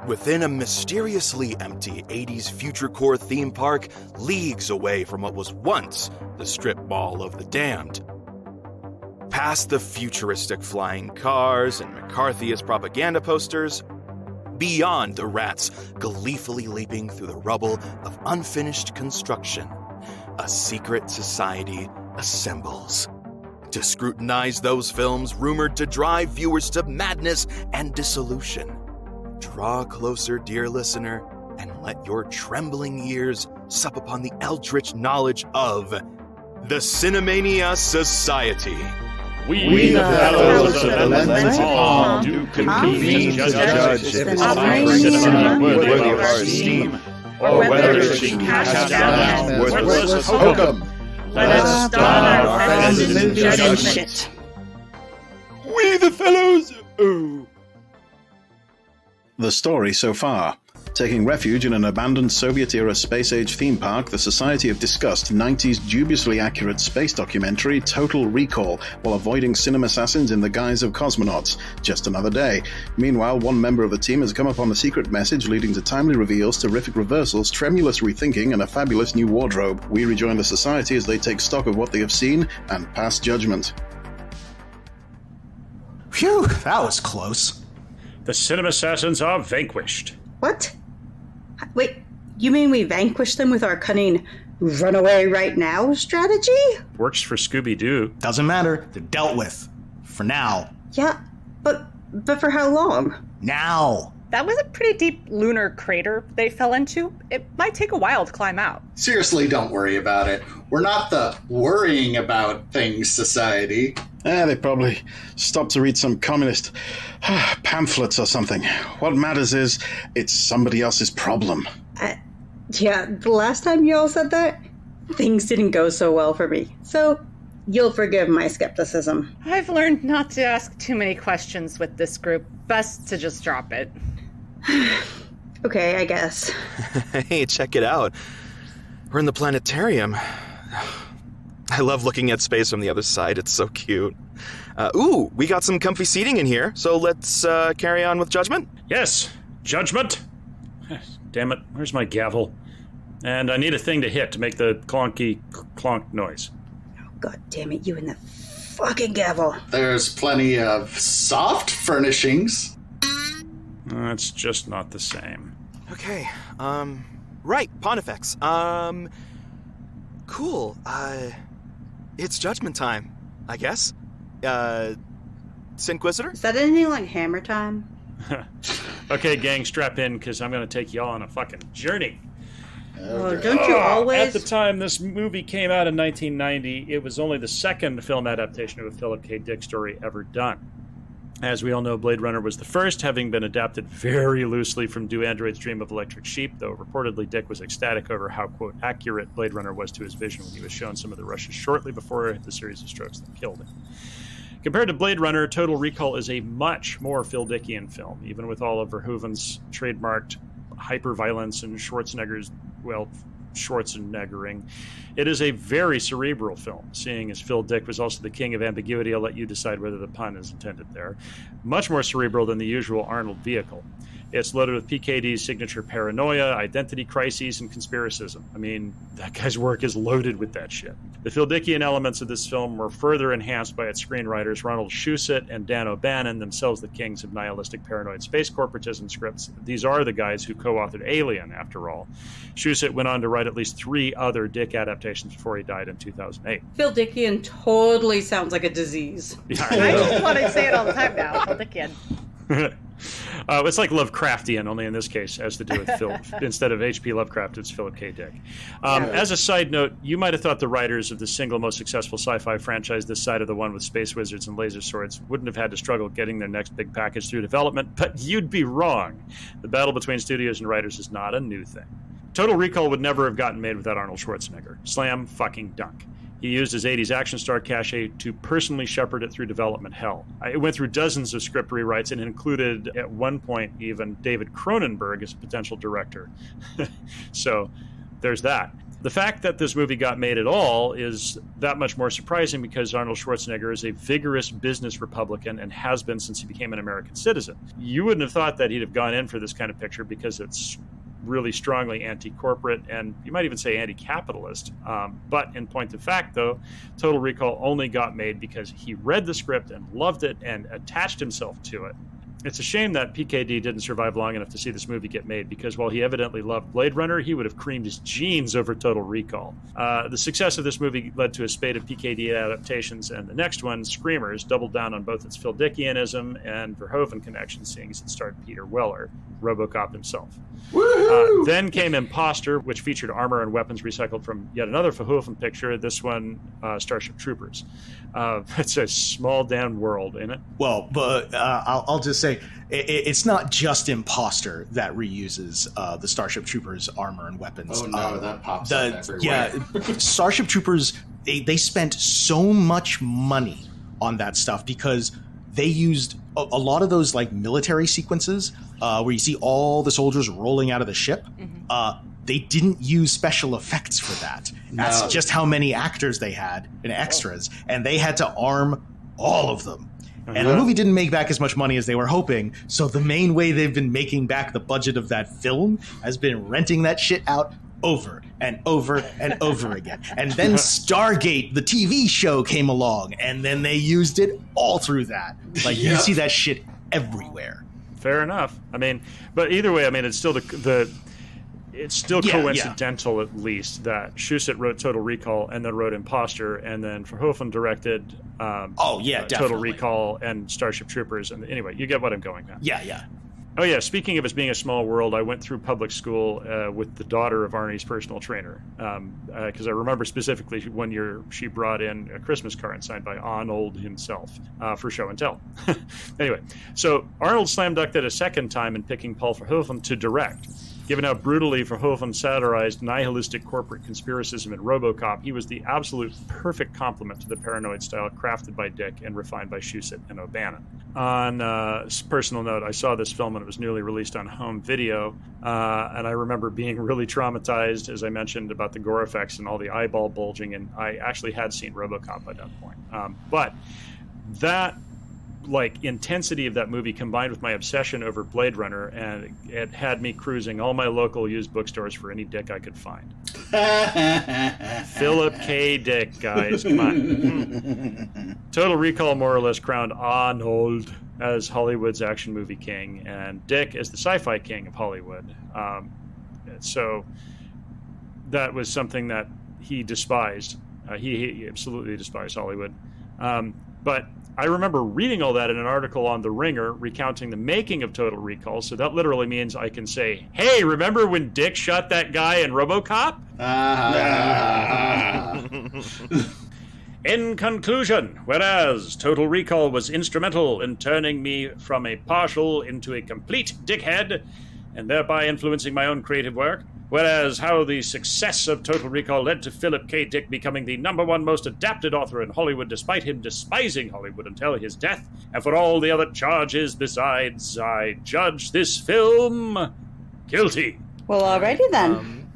Within a mysteriously empty 80s futurecore theme park, leagues away from what was once the strip mall of the damned. Past the futuristic flying cars and McCarthyist propaganda posters, beyond the rats gleefully leaping through the rubble of unfinished construction, a secret society assembles to scrutinize those films rumored to drive viewers to madness and dissolution. Draw closer, dear listener, and let your trembling ears sup upon the eldritch knowledge of the Cinemania Society. We the fellows of the lens palm do convene to judge if it's time for cinema worthy of our esteem, or whether it should be cast down as worthless hokum. Let us start our friends in judgment. We the fellows... Oh. The story so far. Taking refuge in an abandoned Soviet-era space-age theme park, the Society have discussed 90s dubiously accurate space documentary Total Recall while avoiding cinema-assassins in the guise of cosmonauts. Just another day. Meanwhile, one member of the team has come upon a secret message leading to timely reveals, terrific reversals, tremulous rethinking, and a fabulous new wardrobe. We rejoin the Society as they take stock of what they have seen and pass judgment. Phew, that was close. The Cinema-Assassins are vanquished. What? Wait, you mean we vanquished them with our cunning run away right now strategy? Works for Scooby-Doo. Doesn't matter, they're dealt with. For now. Yeah, but for how long? Now! That was a pretty deep lunar crater they fell into. It might take a while to climb out. Seriously, don't worry about it. We're not the worrying about things society. They probably stopped to read some communist pamphlets or something. What matters is, it's somebody else's problem. Yeah, the last time you all said that, things didn't go so well for me. So, you'll forgive my skepticism. I've learned not to ask too many questions with this group. Best to just drop it. Okay, I guess. Hey, check it out. We're in the planetarium. I love looking at space from the other side. It's so cute. We got some comfy seating in here, so let's carry on with judgment? Yes, judgment. Damn it, where's my gavel? And I need a thing to hit to make the clonky clonk noise. Oh, God damn it, you and the fucking gavel. There's plenty of soft furnishings. It's just not the same. Okay, right, Pontifex. Cool, it's judgment time, I guess. Sinquisitor? Is that anything like hammer time? Okay, gang, strap in, because I'm going to take y'all on a fucking journey. Oh, don't you always... At the time this movie came out in 1990, it was only the second film adaptation of a Philip K. Dick story ever done. As we all know, Blade Runner was the first, having been adapted very loosely from Do Androids Dream of Electric Sheep, though reportedly Dick was ecstatic over how, quote, accurate Blade Runner was to his vision when he was shown some of the rushes shortly before the series of strokes that killed him. Compared to Blade Runner, Total Recall is a much more Phil Dickian film, even with all of Verhoeven's trademarked hyper-violence and Schwarzeneggering. It is a very cerebral film, seeing as Phil Dick was also the king of ambiguity. I'll let you decide whether the pun is intended there. Much more cerebral than the usual Arnold vehicle. It's loaded with PKD's signature paranoia, identity crises, and conspiracism. I mean, that guy's work is loaded with that shit. The Phil Dickian elements of this film were further enhanced by its screenwriters Ronald Shusett and Dan O'Bannon, themselves the kings of nihilistic paranoid space corporatism scripts. These are the guys who co-authored Alien, after all. Shusett went on to write at least 3 other Dick adaptations before he died in 2008. Phil Dickian totally sounds like a disease. Yeah, I just want to say it all the time now. Phil Dickian. It's like Lovecraftian, only in this case has to do with Phil. Instead of H.P. Lovecraft, it's Philip K. Dick. As a side note, you might have thought the writers of the single most successful sci-fi franchise this side of the one with space wizards and laser swords wouldn't have had to struggle getting their next big package through development, but you'd be wrong. The battle between studios and writers is not a new thing. Total Recall would never have gotten made without Arnold Schwarzenegger. Slam fucking dunk. He used his 80s action star cachet to personally shepherd it through development hell. It went through dozens of script rewrites and included, at one point, even David Cronenberg as a potential director. So, there's that. The fact that this movie got made at all is that much more surprising because Arnold Schwarzenegger is a vigorous business Republican and has been since he became an American citizen. You wouldn't have thought that he'd have gone in for this kind of picture because it's really strongly anti-corporate and you might even say anti-capitalist. But in point of fact, though, Total Recall only got made because he read the script and loved it and attached himself to it. It's a shame that PKD didn't survive long enough to see this movie get made because while he evidently loved Blade Runner, he would have creamed his jeans over Total Recall. The success of this movie led to a spate of PKD adaptations, and the next one, Screamers, doubled down on both its Phil Dickianism and Verhoeven connection, seeing as it starred Peter Weller, RoboCop himself. Then came Imposter, which featured armor and weapons recycled from yet another Verhoeven picture, this one Starship Troopers. It's a small damn world, ain't it? Well, but I'll just say it's not just Imposter that reuses the Starship Troopers armor and weapons. Oh no, that pops up everywhere. Yeah, Starship Troopers, they spent so much money on that stuff because they used a lot of those like military sequences where you see all the soldiers rolling out of the ship. They didn't use special effects for that. That's just how many actors they had and extras, and they had to arm all of them. And the movie didn't make back as much money as they were hoping, so the main way they've been making back the budget of that film has been renting that shit out over and over and over again. And then Stargate, the TV show, came along, and then they used it all through that. Like, you see that shit everywhere. Fair enough. I mean, but either way, I mean, it's still it's still coincidental, at least, that Shusett wrote Total Recall and then wrote Imposter, and then Verhoeven directed Total Recall and Starship Troopers. And anyway, you get what I'm going at. Yeah. Oh, yeah. Speaking of it being a small world, I went through public school with the daughter of Arnie's personal trainer, because I remember specifically one year she brought in a Christmas card signed by Arnold himself for show and tell. Anyway, so Arnold slam dunked it a second time in picking Paul Verhoeven to direct. Given how brutally Verhoeven satirized nihilistic corporate conspiracism in RoboCop, he was the absolute perfect complement to the paranoid style crafted by Dick and refined by Shusett and O'Bannon. On a personal note, I saw this film when it was newly released on home video, and I remember being really traumatized, as I mentioned, about the gore effects and all the eyeball bulging, and I actually had seen RoboCop by that point. But that intensity of that movie combined with my obsession over Blade Runner, and it had me cruising all my local used bookstores for any Dick I could find. Philip K. Dick, guys, come on. Total Recall more or less crowned Arnold as Hollywood's action movie king and Dick as the sci-fi king of Hollywood. So that was something that he despised. He absolutely despised Hollywood. But I remember reading all that in an article on The Ringer recounting the making of Total Recall, so that literally means I can say, hey, remember when Dick shot that guy in RoboCop? In conclusion, whereas Total Recall was instrumental in turning me from a partial into a complete dickhead, and thereby influencing my own creative work, whereas how the success of Total Recall led to Philip K. Dick becoming the #1 most adapted author in Hollywood despite him despising Hollywood until his death, and for all the other charges besides, I judge this film guilty. Well, alrighty then.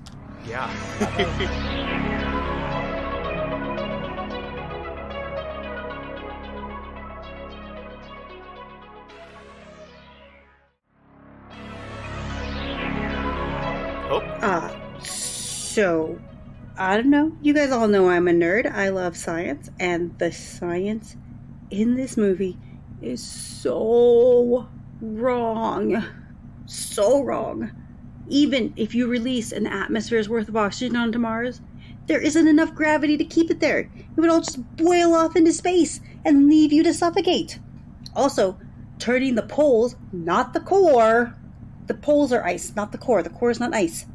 So, I don't know. You guys all know I'm a nerd. I love science, and the science in this movie is so wrong. So wrong. Even if you release an atmosphere's worth of oxygen onto Mars, there isn't enough gravity to keep it there. It would all just boil off into space and leave you to suffocate. Also, turning the poles, not the core. The poles are ice, not the core. The core is not ice.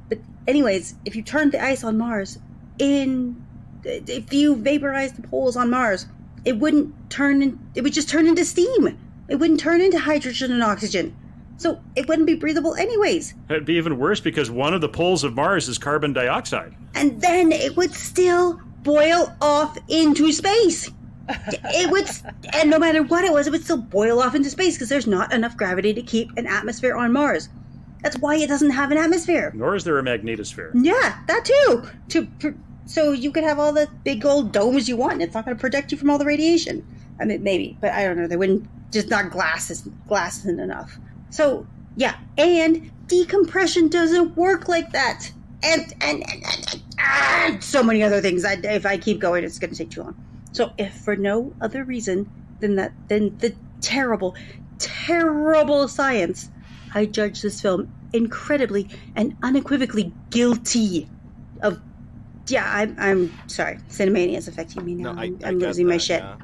But anyways, if you turn the ice on Mars, if you vaporize the poles on Mars, it would just turn into steam. It wouldn't turn into hydrogen and oxygen. So it wouldn't be breathable anyways. It'd be even worse because one of the poles of Mars is carbon dioxide. And then it would still boil off into space. And no matter what it would still boil off into space because there's not enough gravity to keep an atmosphere on Mars. That's why it doesn't have an atmosphere. Nor is there a magnetosphere. Yeah, that too. So you could have all the big old domes you want, and it's not going to protect you from all the radiation. I mean, maybe, but I don't know. They wouldn't, just not glass isn't enough. So, yeah, and decompression doesn't work like that. And so many other things. If I keep going, it's going to take too long. So, if for no other reason than the terrible, terrible science, I judge this film incredibly and unequivocally guilty of. Yeah, I'm sorry. Cinemania is affecting me now. No, I'm losing my shit. Yeah.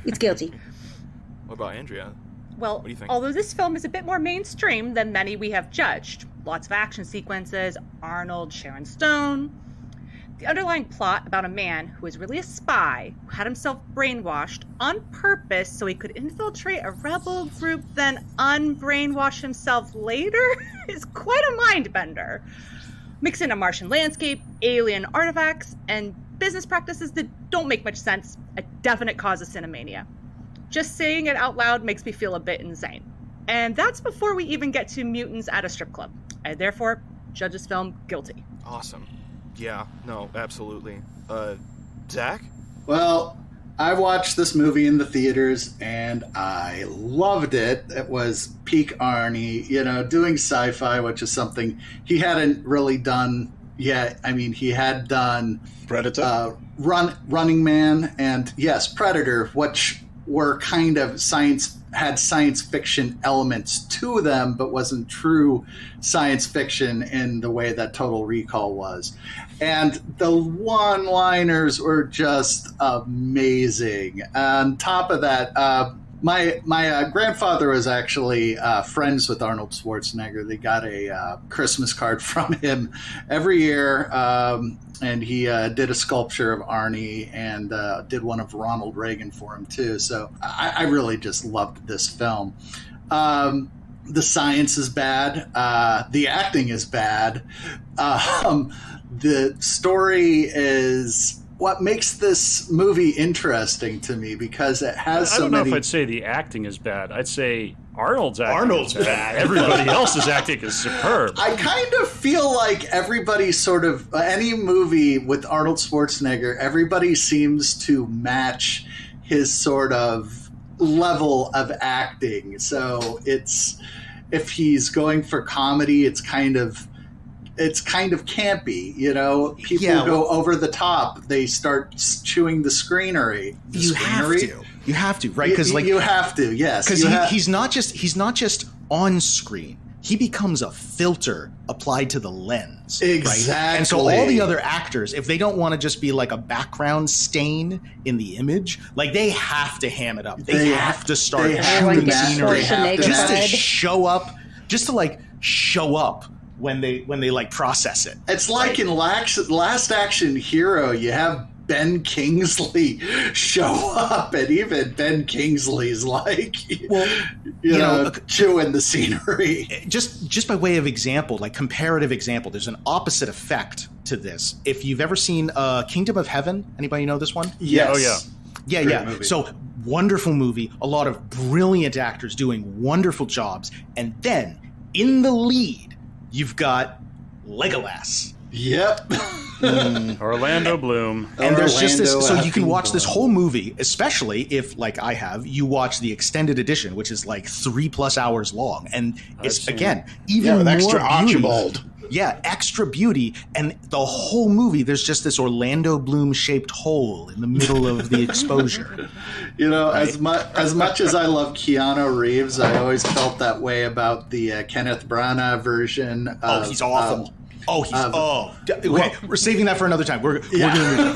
It's guilty. What about Andrea? Well, What do you think? although this film is a bit more mainstream than many we have judged, lots of action sequences, Arnold, Sharon Stone, the underlying plot about a man who was really a spy, who had himself brainwashed on purpose so he could infiltrate a rebel group, then unbrainwash himself later, is quite a mind bender. Mix in a Martian landscape, alien artifacts, and business practices that don't make much sense, a definite cause of Cinemania. Just saying it out loud makes me feel a bit insane. And that's before we even get to mutants at a strip club. I therefore judge this film guilty. Awesome. Yeah, no, absolutely. Zach? Well, I watched this movie in the theaters and I loved it. It was peak Arnie, doing sci-fi, which is something he hadn't really done yet. I mean, he had done Predator, Running Man, and yes, Predator, which were kind of had science fiction elements to them, but wasn't true science fiction in the way that Total Recall was. And the one-liners were just amazing. On top of that, my grandfather was actually friends with Arnold Schwarzenegger. They got a Christmas card from him every year, and he did a sculpture of Arnie and did one of Ronald Reagan for him too. So I really just loved this film. The science is bad. The acting is bad. The story is what makes this movie interesting to me, because it has I so don't know many... if I'd say the acting is bad. I'd say Arnold's acting is bad. Everybody else's acting is superb. I kind of feel like everybody sort of... any movie with Arnold Schwarzenegger, everybody seems to match his sort of level of acting. So it's... if he's going for comedy, it's kind of campy, People go over the top. They start chewing the scenery. You have to, right? Because you have to, yes. Because he's not just on screen. He becomes a filter applied to the lens. Exactly. Right? And so all the other actors, if they don't want to just be like a background stain in the image, like they have to ham it up. They have to start chewing the scenery just to show up, when they like process it. It's like in Last Action Hero, you have Ben Kingsley show up, and even Ben Kingsley's like, chewing the scenery. Just by way of example, like comparative example, there's an opposite effect to this. If you've ever seen Kingdom of Heaven, anybody know this one? Yes. Oh yeah. Yeah. Movie. So wonderful movie, a lot of brilliant actors doing wonderful jobs, and then in the lead, you've got Legolas. Yep. Orlando Bloom. And there's just this, so you can Orlando watch this whole movie, especially if, like I have, you watch the extended edition, which is like 3+ hours long. And it's, again, even with more extra beauty. Archibald. Yeah, extra beauty. And the whole movie, there's just this Orlando Bloom-shaped hole in the middle of the exposure. Right? as much as I love Keanu Reeves, I always felt that way about the Kenneth Branagh version. He's awful. Okay, we're saving that for another time. We're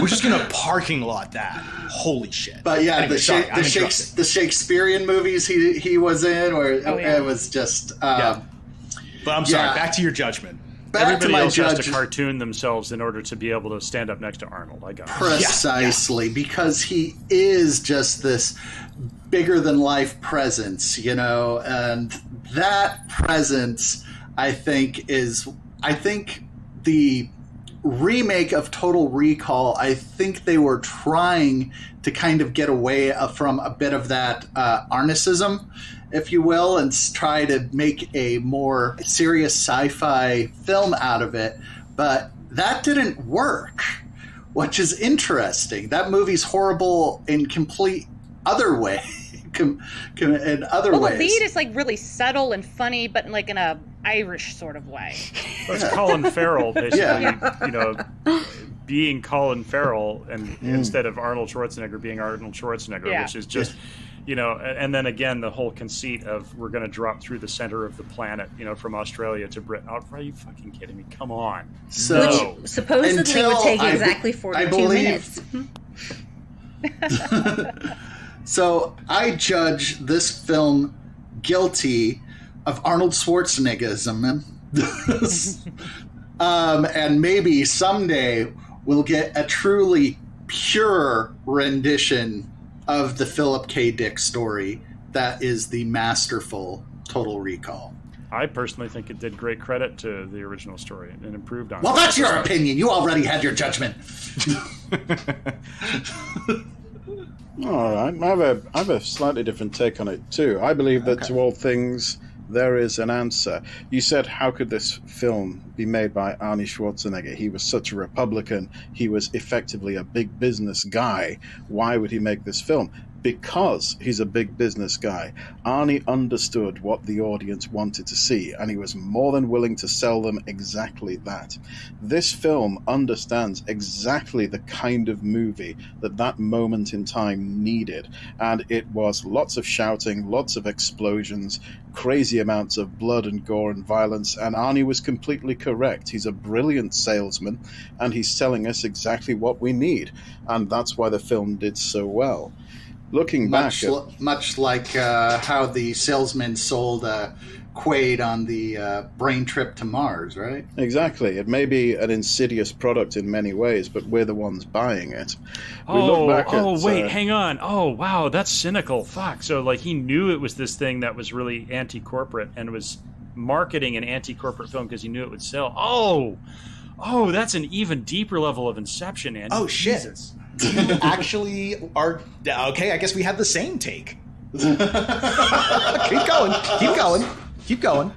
just gonna parking lot that. Holy shit! But yeah, anyway, the Shakespearean movies he was in, it was just. But I'm sorry. Back to your judgment. Everybody else has to cartoon themselves in order to be able to stand up next to Arnold. I got it. Precisely, because he is just this bigger than life presence, and that presence, I think the remake of Total Recall, I think they were trying to kind of get away from a bit of that Arnicism, if you will, and try to make a more serious sci-fi film out of it. But that didn't work, which is interesting. That movie's horrible in complete other way. In other ways. The lead is like really subtle and funny, but like in a Irish sort of way. That's Colin Farrell, basically. Being Colin Farrell, and instead of Arnold Schwarzenegger being Arnold Schwarzenegger, which is just, and then again the whole conceit of we're going to drop through the center of the planet, from Australia to Britain. Oh, are you fucking kidding me? Come on. So, which supposedly would take exactly 42 minutes. So I judge this film guilty of Arnold Schwarzeneggerism. And maybe someday we'll get a truly pure rendition of the Philip K. Dick story that is the masterful Total Recall. I personally think it did great credit to the original story and improved on it. Well, that's your opinion. You already had your judgment. All right. I have a slightly different take on it, too. I believe that to all things, there is an answer. You said, how could this film be made by Arnie Schwarzenegger? He was such a Republican. He was effectively a big business guy. Why would he make this film? Because he's a big business guy. Arnie understood what the audience wanted to see, and he was more than willing to sell them exactly that. This film understands exactly the kind of movie that moment in time needed, and it was lots of shouting, lots of explosions, crazy amounts of blood and gore and violence, and Arnie was completely correct. He's a brilliant salesman, and he's selling us exactly what we need, and that's why the film did so well. Looking back, much like how the salesman sold Quaid on the brain trip to Mars, right? Exactly. It may be an insidious product in many ways, but we're the ones buying it. Hang on. Oh, wow, that's cynical. Fuck. So, like, he knew it was this thing that was really anti-corporate and was marketing an anti-corporate film because he knew it would sell. Oh, that's an even deeper level of inception, Andy. Oh, shit. Jesus. You actually are okay. I guess we had the same take. Keep going.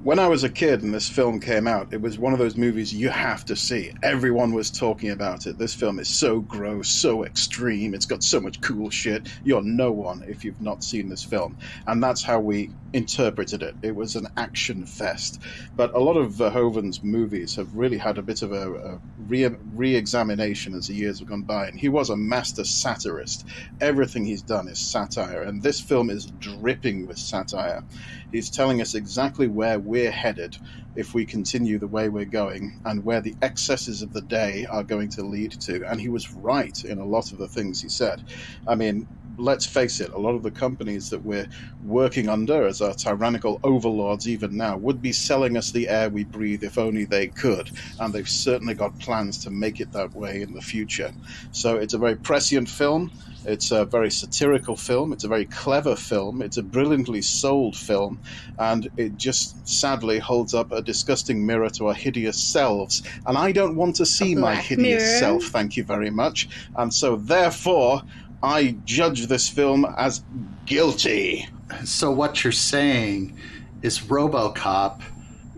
When I was a kid and this film came out, it was one of those movies you have to see. Everyone was talking about it. This film is so gross, so extreme. It's got so much cool shit. You're no one if you've not seen this film. And that's how we interpreted it. It was an action fest. But a lot of Verhoeven's movies have really had a bit of a re-examination as the years have gone by. And he was a master satirist. Everything he's done is satire. And this film is dripping with satire. He's telling us exactly where we're headed if we continue the way we're going and where the excesses of the day are going to lead to. And he was right in a lot of the things he said. I mean, let's face it, a lot of the companies that we're working under as our tyrannical overlords even now would be selling us the air we breathe if only they could. And they've certainly got plans to make it that way in the future. So it's a very prescient film. It's a very satirical film. It's a very clever film. It's a brilliantly sold film. And it just sadly holds up a disgusting mirror to our hideous selves. And I don't want to see my hideous self, thank you very much. And so therefore, I judge this film as guilty. So what you're saying is RoboCop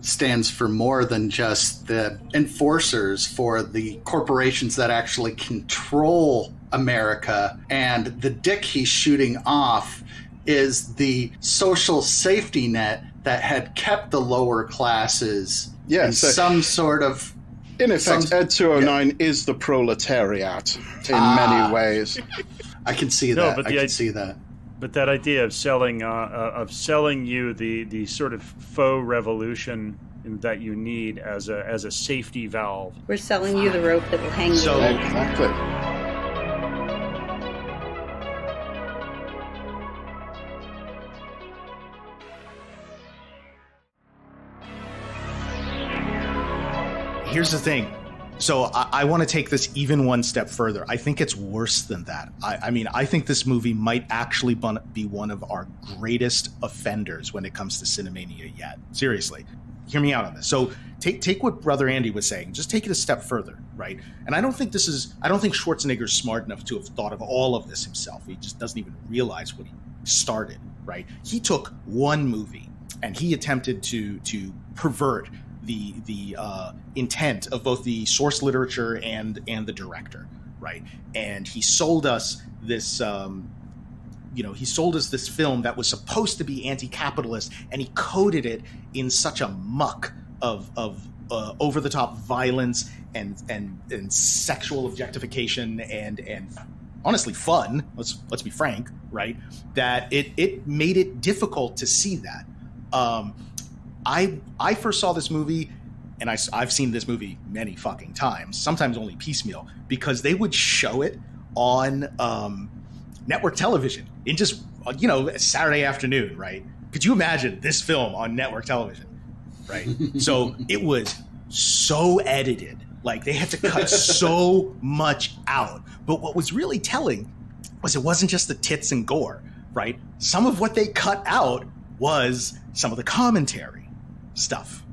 stands for more than just the enforcers for the corporations that actually control America, and the dick he's shooting off is the social safety net that had kept the lower classes in some sort of... In effect, Ed 209 is the proletariat in many ways. I can see that. I can see that. But that idea of selling you the sort of faux revolution that you need as a safety valve. We're selling you the rope that will hang you. Exactly. Here's the thing. So I want to take this even one step further. I think it's worse than that. I mean, I think this movie might actually be one of our greatest offenders when it comes to Cinemania yet. Seriously. hear me out on this. So take what Brother Andy was saying, just take it a step further, right? And I don't think Schwarzenegger's smart enough to have thought of all of this himself. He just doesn't even realize what he started, right? He took one movie and he attempted to pervert the intent of both the source literature and the director, right? And he sold us this this film that was supposed to be anti-capitalist, and he coded it in such a muck of over-the-top violence and sexual objectification and honestly fun. Let's be frank, right? That it made it difficult to see that. I first saw this movie, and I've seen this movie many fucking times, sometimes only piecemeal, because they would show it on network television in just Saturday afternoon, right? Could you imagine this film on network television, right? So it was so edited, like they had to cut so much out. But what was really telling was it wasn't just the tits and gore, right? Some of what they cut out was some of the commentary stuff.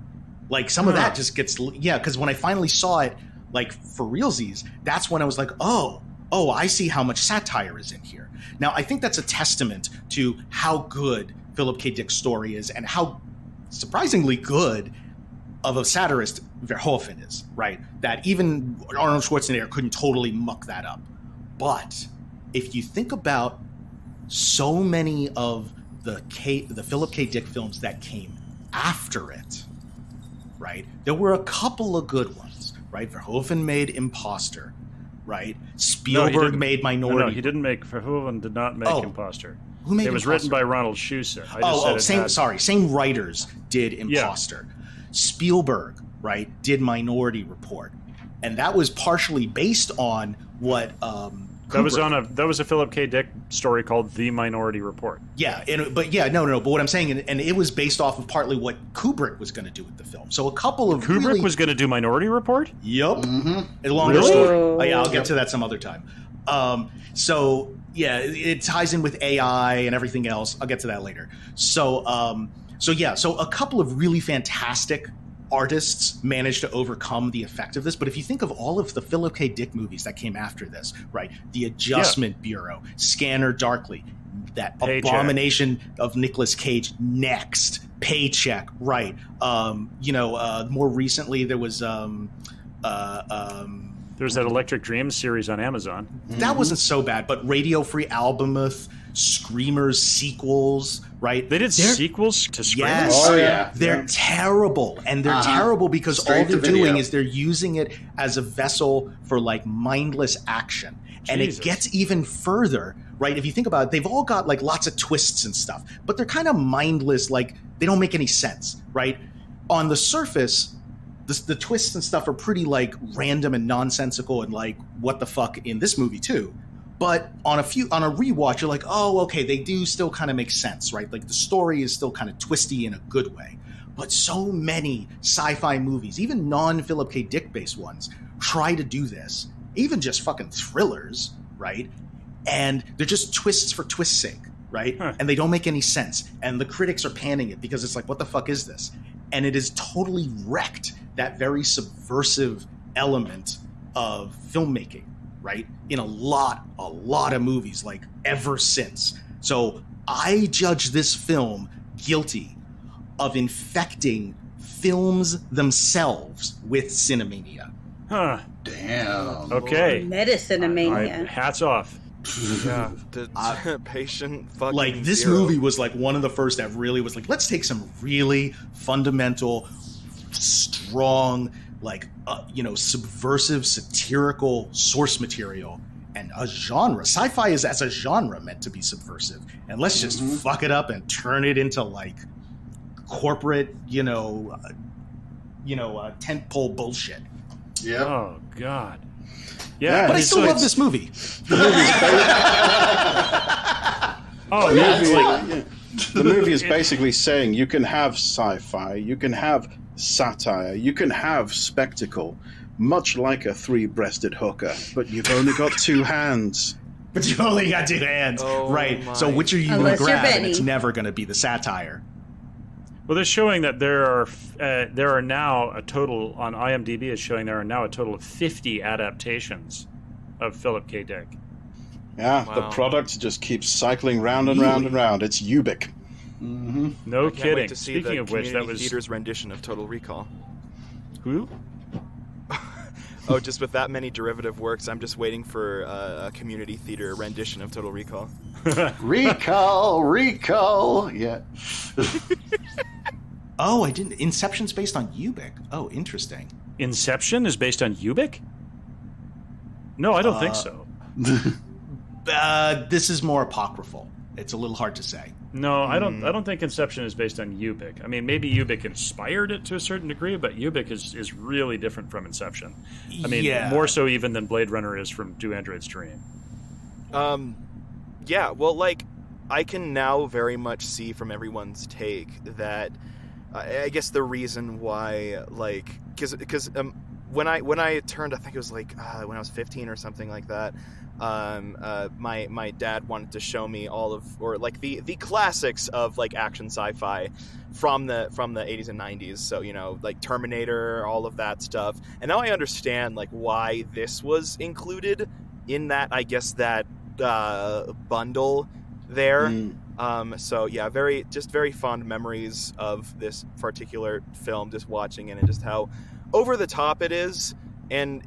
Like some of that just gets, because when I finally saw it, like for realsies, that's when I was like, oh, I see how much satire is in here. Now, I think that's a testament to how good Philip K. Dick's story is and how surprisingly good of a satirist Verhoeven is, right? That even Arnold Schwarzenegger couldn't totally muck that up. But if you think about so many of the Philip K. Dick films that came after it, right? There were a couple of good ones, right? Verhoeven made Imposter, right? Spielberg made Minority. No, he didn't make. Verhoeven did not make Imposter. Who made it? Was Imposter? written by Ronald Shusett. Same writers did Imposter. Yeah. Spielberg, right, did Minority Report, and that was partially based on what that was a Philip K. Dick story called The Minority Report. Yeah, but what I'm saying, and it was based off of partly what Kubrick was going to do with the film. So a couple of Kubrick was going to do Minority Report. Yep, a longer story. I'll get to that some other time. So yeah, it ties in with AI and everything else. I'll get to that later. So a couple of really fantastic artists managed to overcome the effect of this. But if you think of all of the Philip K. Dick movies that came after this, right? The Adjustment Bureau, Scanner Darkly, that Paycheck. Abomination of Nicolas Cage, Next, Paycheck, right? More recently there was there's that Electric Dreams series on Amazon. That wasn't so bad, but Radio Free Albemuth, Screamers sequels, right? They did sequels to Screamers? Yes. Oh, yeah. They're terrible. And they're terrible because all they're doing is they're using it as a vessel for like mindless action. And it gets even further, right? If you think about it, they've all got like lots of twists and stuff, but they're kind of mindless, like they don't make any sense, right? On the surface, the twists and stuff are pretty like random and nonsensical and like what the fuck in this movie too. But on a rewatch, you're like, oh, okay, they do still kind of make sense, right? Like the story is still kind of twisty in a good way. But so many sci-fi movies, even non-Philip K. Dick based ones, try to do this. Even just fucking thrillers, right? And they're just twists for twist's sake, right? And they don't make any sense. And the critics are panning it because it's like, what the fuck is this? And it has totally wrecked that very subversive element of filmmaking, right? In a lot of movies, like ever since. So I judge this film guilty of infecting films themselves with Cinemania. Huh. Damn. Okay. Meta-Cinemania. Hats off. Yeah, patient fucking like this zero. movie was like one of the first that really was like, let's take some really fundamental, strong, like subversive, satirical source material and a genre. Sci-fi is as a genre meant to be subversive, and let's just fuck it up and turn it into like corporate, tentpole bullshit. Yeah. Oh God. Yeah, but I still love this movie. The movie is basically saying you can have sci-fi, you can have satire, you can have spectacle, much like a three-breasted hooker, but you've only got two hands. But you've only got two hands, right? So which are you going to grab? And it's never going to be the satire. Well, they're showing that there are now a total on IMDb is showing there are now a total of 50 adaptations of Philip K. Dick. Yeah, Wow. the product just keeps cycling round and round and round. It's Ubik. Mm-hmm. No I can't kidding. wait to see Speaking the of which, that community was theater's rendition of Total Recall. who? Oh, just with that many derivative works, I'm just waiting for a community theater rendition of Total Recall. Recall. Yeah. Oh, I didn't. Inception's based on Ubik. Oh, interesting. Inception is based on Ubik? No, I don't think so. This is more apocryphal. It's a little hard to say. No, I don't think Inception is based on Ubik. I mean, maybe Ubik inspired it to a certain degree, but Ubik is really different from Inception. I mean, more so even than Blade Runner is from Do Androids Dream. Yeah, well, like, I can now very much see from everyone's take that I guess the reason why, like, because when I turned, I think it was like when I was 15 or something like that. My dad wanted to show me all of, or like the classics of like action sci-fi from the 80s and 90s. So, you know, like Terminator, all of that stuff. And now I understand like why this was included in that, I guess, that bundle there. So yeah, very fond memories of this particular film, just watching it and just how over the top it is. And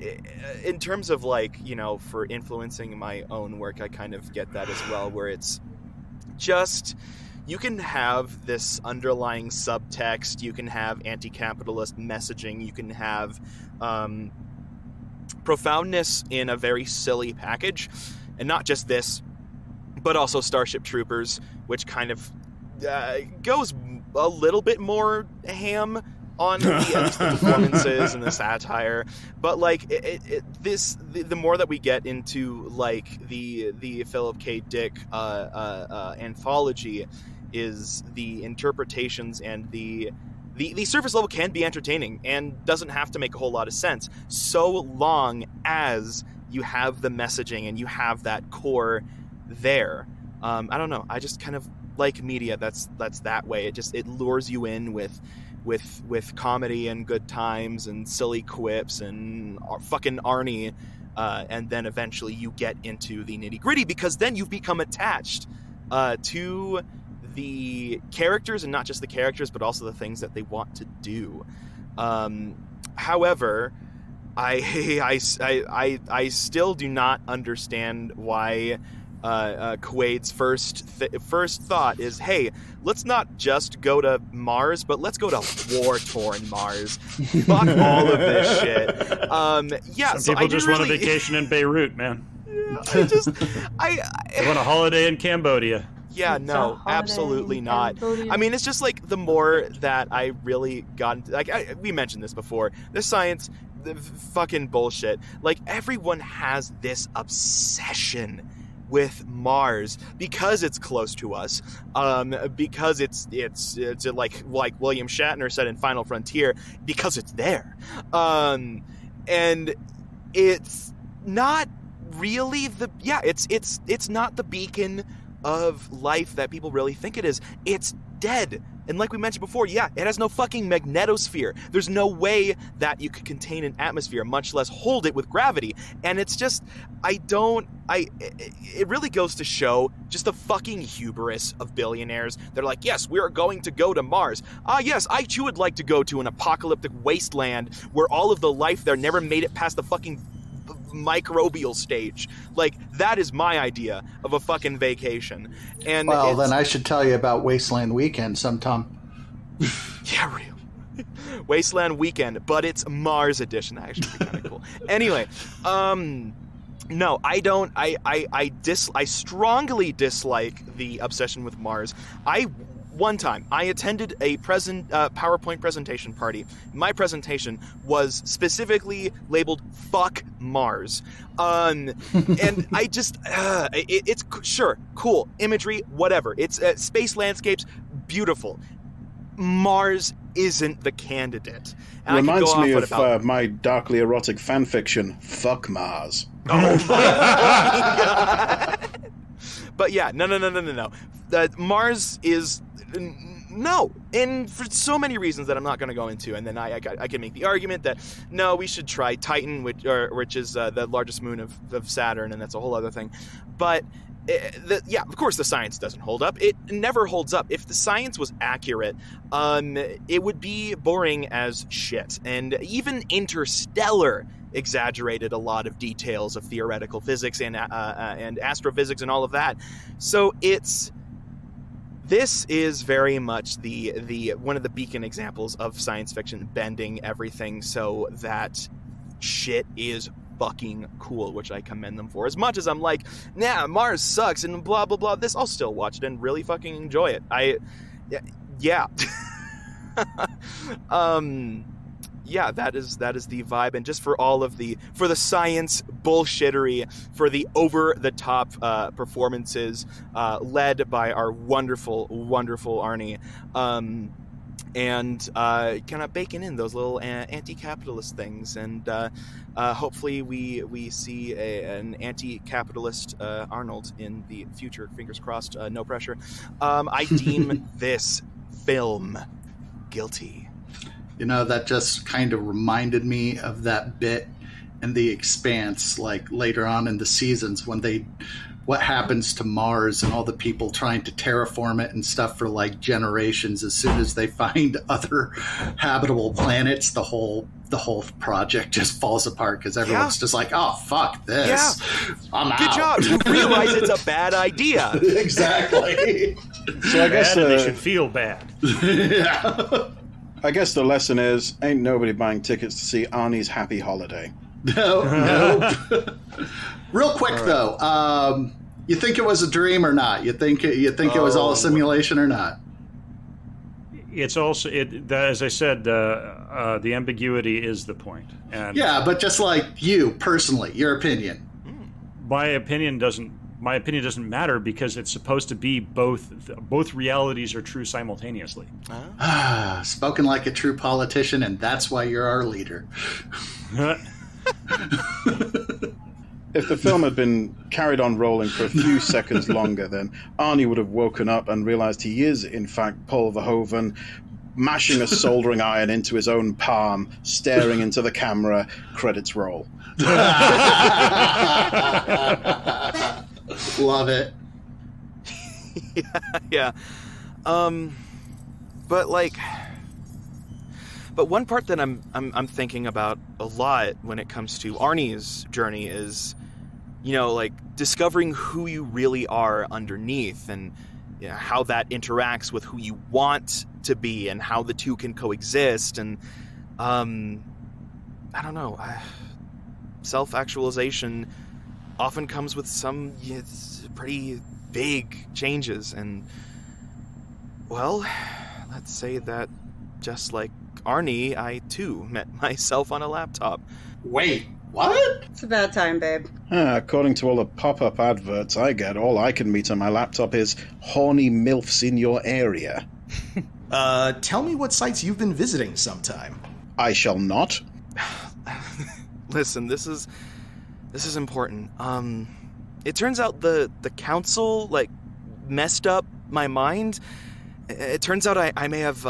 in terms of like, you know, for influencing my own work, I kind of get that as well, where it's just, you can have this underlying subtext, you can have anti-capitalist messaging, you can have profoundness in a very silly package, and not just this, but also Starship Troopers, which kind of goes a little bit more ham on the performances and the satire, but like the more that we get into like the Philip K. Dick anthology, is the interpretations and the surface level can be entertaining and doesn't have to make a whole lot of sense, so long as you have the messaging and you have that core there. I don't know. I just kind of like media that's that way. It lures you in with comedy and good times and silly quips and fucking Arnie, and then eventually you get into the nitty gritty, because then you've become attached to the characters, and not just the characters, but also the things that they want to do. However, I still do not understand why Quaid's first thought is, hey, let's not just go to Mars, but let's go to war-torn Mars. Fuck all of this shit. Yeah, Some people just want a vacation in Beirut, man. I want a holiday in Cambodia. Yeah, no, absolutely not. I mean, it's just like the more that I really got into, like we mentioned this before, the science, the fucking bullshit. Like, everyone has this obsession with Mars because it's close to us, because it's like William Shatner said in Final Frontier, because it's there, and it's not really it's not the beacon of life that people really think it is. It's dead. And like we mentioned before, yeah, it has no fucking magnetosphere. There's no way that you could contain an atmosphere, much less hold it with gravity. And it's just, it really goes to show just the fucking hubris of billionaires. They're like, yes, we are going to go to Mars. Yes, I too would like to go to an apocalyptic wasteland where all of the life there never made it past the fucking microbial stage. Like, that is my idea of a fucking vacation. And well, then I should tell you about Wasteland Weekend sometime. Yeah, real. Wasteland Weekend, but it's Mars edition. That actually be kind of cool. Anyway, no, I don't. I strongly dislike the obsession with Mars. One time, I attended a PowerPoint presentation party. My presentation was specifically labeled "Fuck Mars," and I just it's sure cool imagery, whatever. It's space landscapes, beautiful. Mars isn't the candidate. And reminds me of my darkly erotic fan fiction, "Fuck Mars." Oh my god! But yeah, no. Mars is No, and for so many reasons that I'm not going to go into, and then I can make the argument that no, we should try Titan, which is the largest moon of Saturn, and that's a whole other thing. But of course the science doesn't hold up. It never holds up. If the science was accurate, it would be boring as shit. And even Interstellar exaggerated a lot of details of theoretical physics and astrophysics and all of that. So this is very much the one of the beacon examples of science fiction bending everything so that shit is fucking cool, which I commend them for. As much as I'm like, nah, Mars sucks and blah blah blah, this I'll still watch it and really fucking enjoy it. Yeah. That is the vibe, and just for the science bullshittery, for the over the top performances led by our wonderful Arnie, and kind of baking in those little anti-capitalist things, and hopefully we see an anti-capitalist Arnold in the future. Fingers crossed. No pressure. I deem this film guilty. You know, that just kind of reminded me of that bit in The Expanse, like later on in the seasons when what happens to Mars and all the people trying to terraform it and stuff for like generations. As soon as they find other habitable planets, the whole project just falls apart because everyone's just like, oh, fuck this. Yeah. I'm out. Good job. You realize it's a bad idea. Exactly. So I guess they should feel bad. Yeah. I guess the lesson is, ain't nobody buying tickets to see Arnie's Happy Holiday. No. Real quick, though, you think it was a dream or not? You think it was all a simulation or not? It's also as I said, the ambiguity is the point. And yeah, but just like you personally, your opinion. My opinion doesn't matter because it's supposed to be both realities are true simultaneously. Spoken like a true politician, and that's why you're our leader. If the film had been carried on rolling for a few seconds longer, then Arnie would have woken up and realized he is, in fact, Paul Verhoeven, mashing a soldering iron into his own palm, staring into the camera, credits roll. Love it. Yeah. But one part that I'm thinking about a lot when it comes to Arnie's journey is, you know, like discovering who you really are underneath, and how that interacts with who you want to be, and how the two can coexist. And I don't know, self-actualization often comes with some pretty big changes, and well, let's say that just like Arnie, I too met myself on a laptop. Wait, what? It's about time, babe. According to all the pop-up adverts I get, all I can meet on my laptop is horny MILFs in your area. Tell me what sites you've been visiting sometime. I shall not. Listen, this is important. It turns out the council messed up my mind. It turns out I may have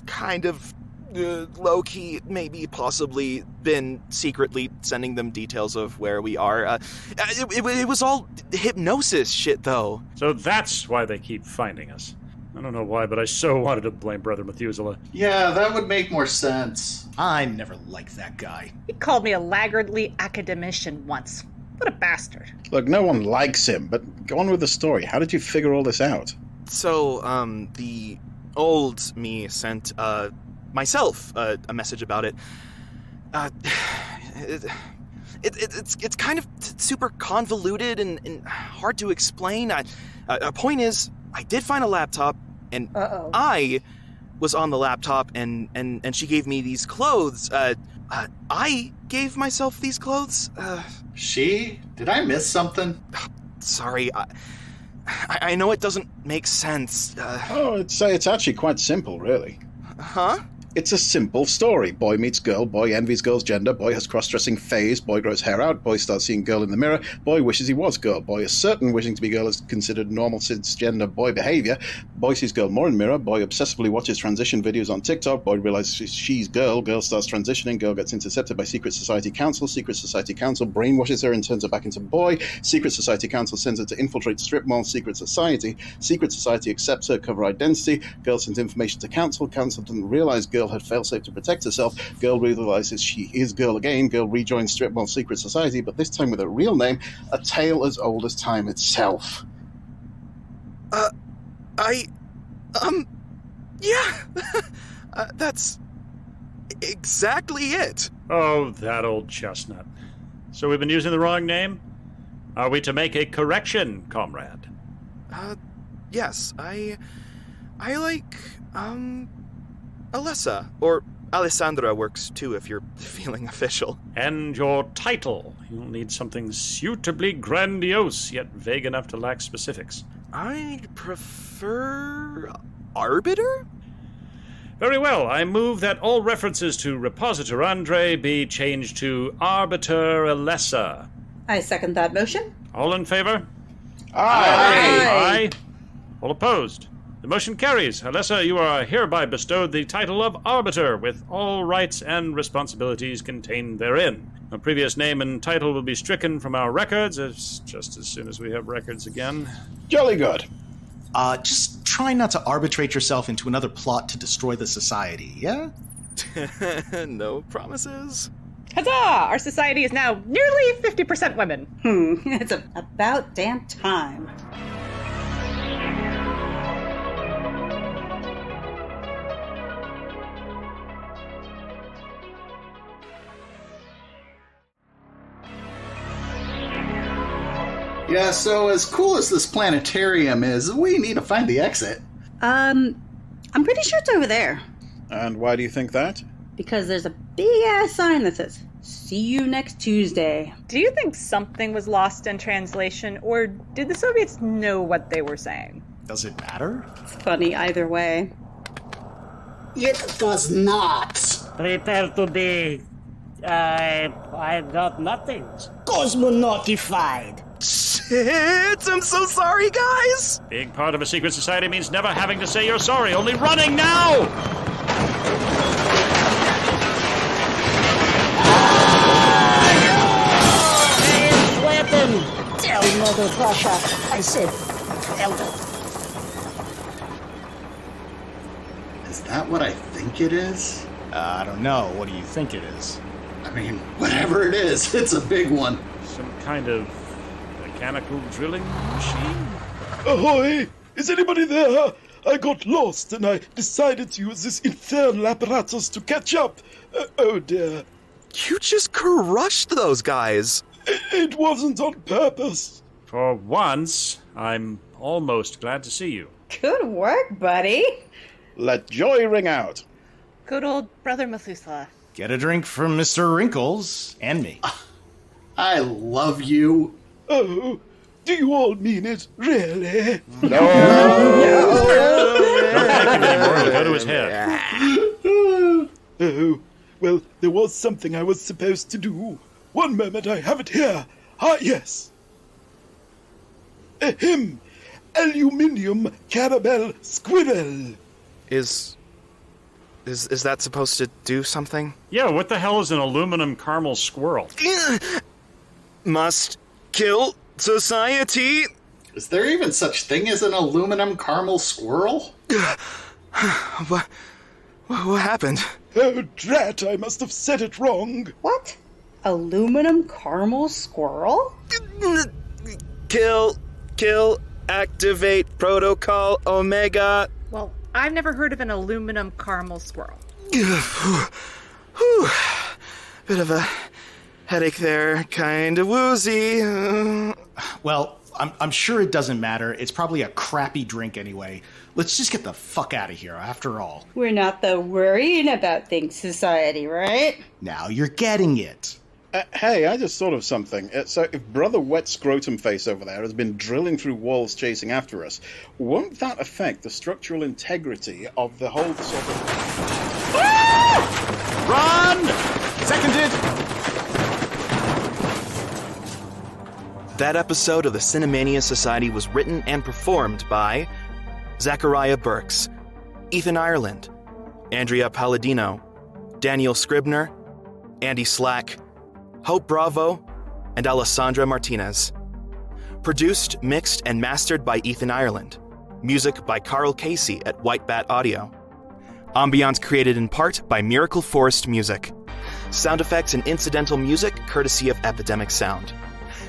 kind of low-key, maybe possibly been secretly sending them details of where we are. It was all hypnosis shit, though. So that's why they keep finding us. I don't know why, but I so wanted to blame Brother Methuselah. Yeah, that would make more sense. I never liked that guy. He called me a laggardly academician once. What a bastard. Look, no one likes him, but go on with the story. How did you figure all this out? So, the old me sent myself a message about it. It's kind of super convoluted and hard to explain. A point is, I did find a laptop, and I was on the laptop, and she gave me these clothes. I gave myself these clothes. She? Did I miss something? Sorry, I know it doesn't make sense. It's actually quite simple, really. Huh? It's a simple story. Boy meets girl, boy envies girl's gender, boy has cross-dressing phase, boy grows hair out, boy starts seeing girl in the mirror, boy wishes he was girl, boy is certain wishing to be girl is considered normal cisgender boy behavior, boy sees girl more in mirror, boy obsessively watches transition videos on TikTok, boy realizes she's girl, girl starts transitioning, girl gets intercepted by secret society council brainwashes her and turns her back into boy, secret society council sends her to infiltrate strip mall secret society accepts her cover identity, girl sends information to council doesn't realize girl had failsafe to protect herself. Girl realizes she is girl again. Girl rejoins Strip Mall Secret Society, but this time with a real name, a tale as old as time itself. Yeah. That's exactly it. Oh, that old chestnut. So we've been using the wrong name? Are we to make a correction, comrade? Yes, I like, Alessa, or Alessandra works too if you're feeling official. And your title. You'll need something suitably grandiose, yet vague enough to lack specifics. I prefer Arbiter? Very well. I move that all references to Repositor Andre be changed to Arbiter Alessa. I second that motion. All in favor? Aye. Aye. All opposed? The motion carries. Alessa, you are hereby bestowed the title of Arbiter, with all rights and responsibilities contained therein. A previous name and title will be stricken from our records just as soon as we have records again. Jolly good. Just try not to arbitrate yourself into another plot to destroy the society, yeah? No promises. Huzzah! Our society is now nearly 50% women. It's about damn time. Yeah, so as cool as this planetarium is, we need to find the exit. I'm pretty sure it's over there. And why do you think that? Because there's a big-ass sign that says, "See you next Tuesday." Do you think something was lost in translation, or did the Soviets know what they were saying? Does it matter? It's funny either way. It does not. Prepare to be... I got nothing. Cosmonautified. Shit! I'm so sorry, guys! Being part of a secret society means never having to say you're sorry, only running now! Weapon! Tell Mother Russia I said elder. Is that what I think it is? I don't know. What do you think it is? I mean, whatever it is, it's a big one. Some kind of mechanical drilling machine? Ahoy! Is anybody there? I got lost and I decided to use this infernal apparatus to catch up. Oh dear. You just crushed those guys. It wasn't on purpose. For once, I'm almost glad to see you. Good work, buddy. Let joy ring out. Good old Brother Methuselah. Get a drink from Mr. Wrinkles and me. I love you. Oh, do you all mean it? Really? Don't thank him anymore, it'll go to his head. Oh, well, there was something I was supposed to do. One moment, I have it here. Ah, yes. Ahem. Aluminium caramel squirrel. Is that supposed to do something? Yeah, what the hell is an aluminum caramel squirrel? Must kill society. Is there even such thing as an aluminum caramel squirrel? What happened? Oh, drat, I must have said it wrong. What? Aluminum caramel squirrel? Kill, activate protocol Omega. Well, I've never heard of an aluminum caramel squirrel. Whew. Bit of a headache there, kind of woozy. Well, I'm sure it doesn't matter. It's probably a crappy drink anyway. Let's just get the fuck out of here, after all. We're not the worrying about things society, right? Now you're getting it. Hey, I just thought of something. So if Brother Wet Scrotum Face over there has been drilling through walls chasing after us, won't that affect the structural integrity of the whole sort of... Run! Seconded! That episode of the Cinemania Society was written and performed by Zachariah Burks, Ethan Ireland, Andrea Palladino, Daniel Scribner, Andy Slack, Hope Bravo, and Alessandra Martinez. Produced, mixed, and mastered by Ethan Ireland. Music by Carl Casey at White Bat Audio. Ambience created in part by Miracle Forest Music. Sound effects and incidental music courtesy of Epidemic Sound.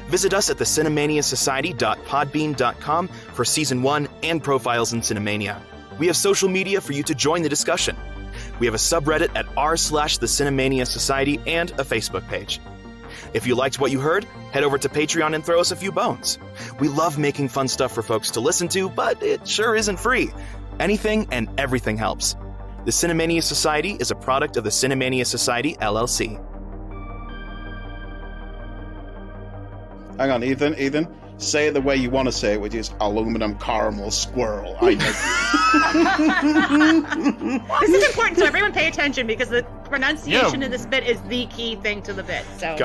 Visit us at thecinemaniasociety.podbean.com for Season 1 and profiles in Cinemania. We have social media for you to join the discussion. We have a subreddit at r/the Cinemania Society and a Facebook page. If you liked what you heard, head over to Patreon and throw us a few bones. We love making fun stuff for folks to listen to, but it sure isn't free. Anything and everything helps. The Cinemania Society is a product of the Cinemania Society, LLC. Hang on, Ethan, say it the way you want to say it, which is aluminum caramel squirrel. I know. This is important, so everyone pay attention because the pronunciation in this bit is the key thing to the bit. So.